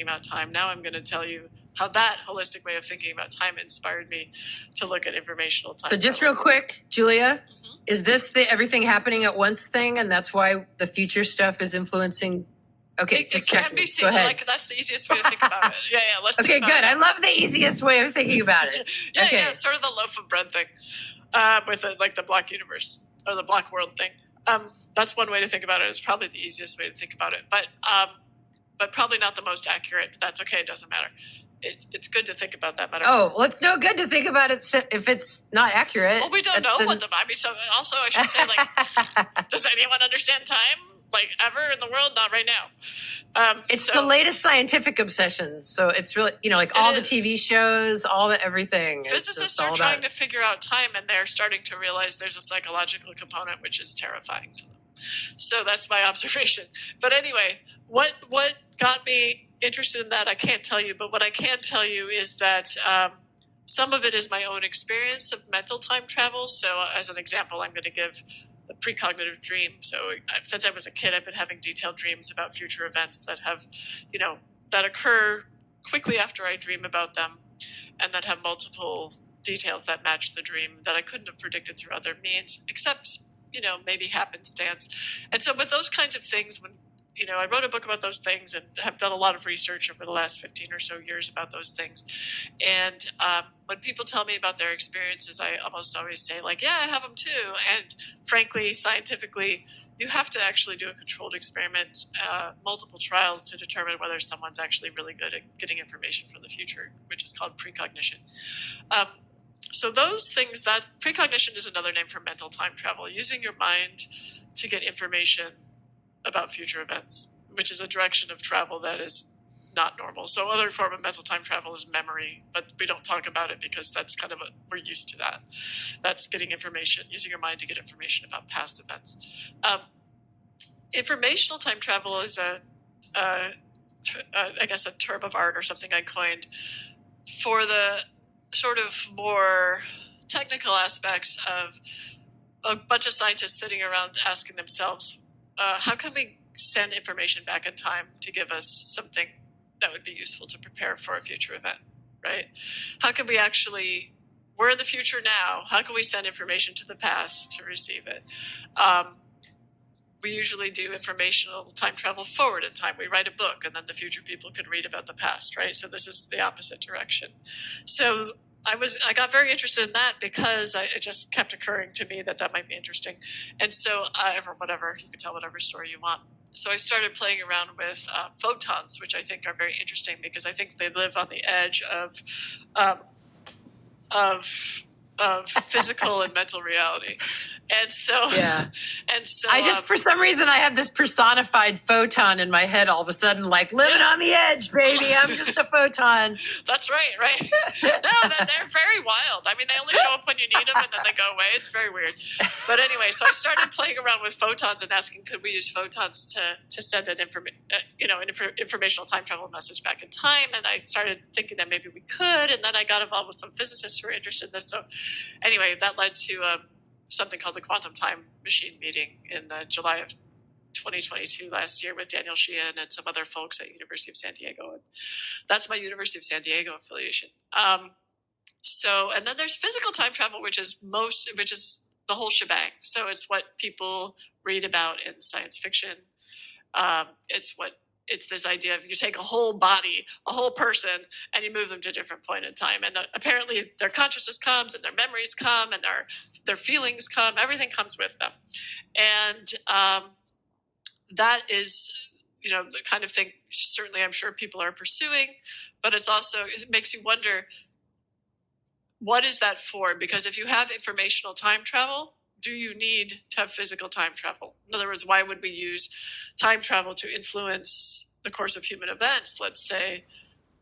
about time. Now I'm going to tell you how that holistic way of thinking about time inspired me to look at informational time. So just real quick, Julia, is this the everything happening at once thing, and that's why the future stuff is influencing? Okay, it can be seen like that's the easiest way to think about it. Yeah, let's okay, think about good. it. I love the easiest way of thinking about it. Yeah, it's sort of the loaf of bread thing with the block universe or the block world thing. That's one way to think about it. It's probably the easiest way to think about it, but probably not the most accurate. But that's okay. It doesn't matter. It's good to think about that metaphor. Oh, well, it's no good to think about it if it's not accurate. Well, we don't know what the. I mean, so also I should say, like, does anyone understand time? Like, ever in the world? Not right now. It's the latest scientific obsession. So it's really, like all the TV shows, all the everything. Physicists are trying to figure out time, and they're starting to realize there's a psychological component which is terrifying to them. So that's my observation. But anyway, what got me interested in that, I can't tell you. But what I can tell you is that some of it is my own experience of mental time travel. So as an example, I'm going to give the precognitive dream. So since I was a kid, I've been having detailed dreams about future events that have, that occur quickly after I dream about them, and that have multiple details that match the dream that I couldn't have predicted through other means, except, maybe happenstance. And so with those kinds of things, when, I wrote a book about those things and have done a lot of research over the last 15 or so years about those things. And when people tell me about their experiences, I almost always say, like, yeah, I have them too. And frankly, scientifically, you have to actually do a controlled experiment, multiple trials to determine whether someone's actually really good at getting information from the future, which is called precognition. So those things, that precognition is another name for mental time travel, using your mind to get information about future events, which is a direction of travel that is not normal. So other form of mental time travel is memory, but we don't talk about it because that's kind of we're used to that. That's getting information, using your mind to get information about past events. Informational time travel is I guess a term of art or something I coined for the sort of more technical aspects of a bunch of scientists sitting around asking themselves, how can we send information back in time to give us something that would be useful to prepare for a future event, right? How can we actually, we're in the future now, how can we send information to the past to receive it? We usually do informational time travel forward in time. We write a book and then the future people could read about the past, right? So this is the opposite direction. So I got very interested in that because it just kept occurring to me that might be interesting. And so, or whatever, you can tell whatever story you want. So I started playing around with photons, which I think are very interesting because I think they live on the edge of physical and mental reality. And so, I just, for some reason, I have this personified photon in my head all of a sudden, like living on the edge, baby. I'm just a photon. That's right. No, they're very wild. I mean, they only show up when you need them and then they go away. It's very weird. But anyway, so I started playing around with photons and asking, could we use photons to send an informational time travel message back in time? And I started thinking that maybe we could. And then I got involved with some physicists who were interested in this. So anyway, that led to something called the Quantum Time Machine meeting in July of 2022 last year with Daniel Sheehan and some other folks at University of San Diego. And that's my University of San Diego affiliation. So, and then there's physical time travel, which is the whole shebang. So it's what people read about in science fiction. It's this idea of you take a whole body, a whole person, and you move them to a different point in time. And apparently their consciousness comes and their memories come and their feelings come. Everything comes with them. And that is, the kind of thing certainly I'm sure people are pursuing. But it makes you wonder, what is that for? Because if you have informational time travel, do you need to have physical time travel? In other words, why would we use time travel to influence the course of human events? Let's say,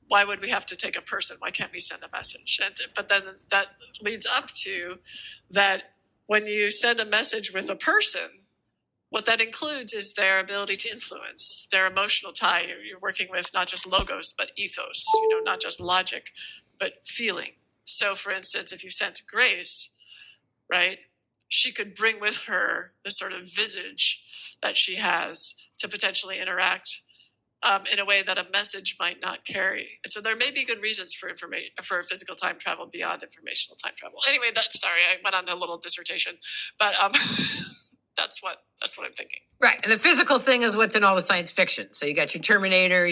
why would we have to take a person? Why can't we send a message? But then that leads up to that when you send a message with a person, what that includes is their ability to influence, their emotional tie. You're working with not just logos, but ethos, not just logic, but feeling. So for instance, if you sent Grace, right, she could bring with her the sort of visage that she has to potentially interact in a way that a message might not carry. And so there may be good reasons for physical time travel beyond informational time travel. Anyway, sorry, I went on a little dissertation, but that's what I'm thinking. Right. And the physical thing is what's in all the science fiction. So you got your Terminator,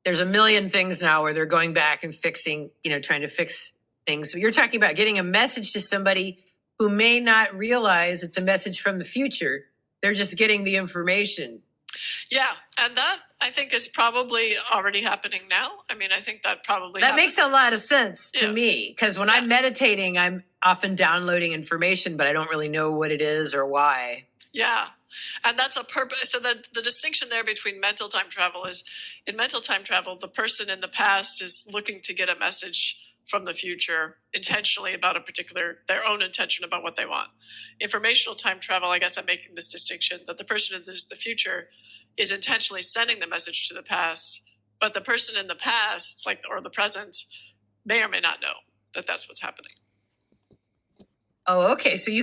there's a million things now where they're going back and fixing, trying to fix things. So you're talking about getting a message to somebody who may not realize it's a message from the future. They're just getting the information. Yeah. And that, I think, is probably already happening now. I mean, I think that probably That makes a lot of sense to me, because when I'm meditating, I'm often downloading information, but I don't really know what it is or why. Yeah. And that's a purpose. So the distinction there between mental time travel is, in mental time travel, the person in the past is looking to get a message from the future intentionally about their own intention about what they want. Informational time travel, I guess I'm making this distinction, that the person in the future is intentionally sending the message to the past, but the person in the past, or the present, may or may not know that that's what's happening. Oh, okay. So you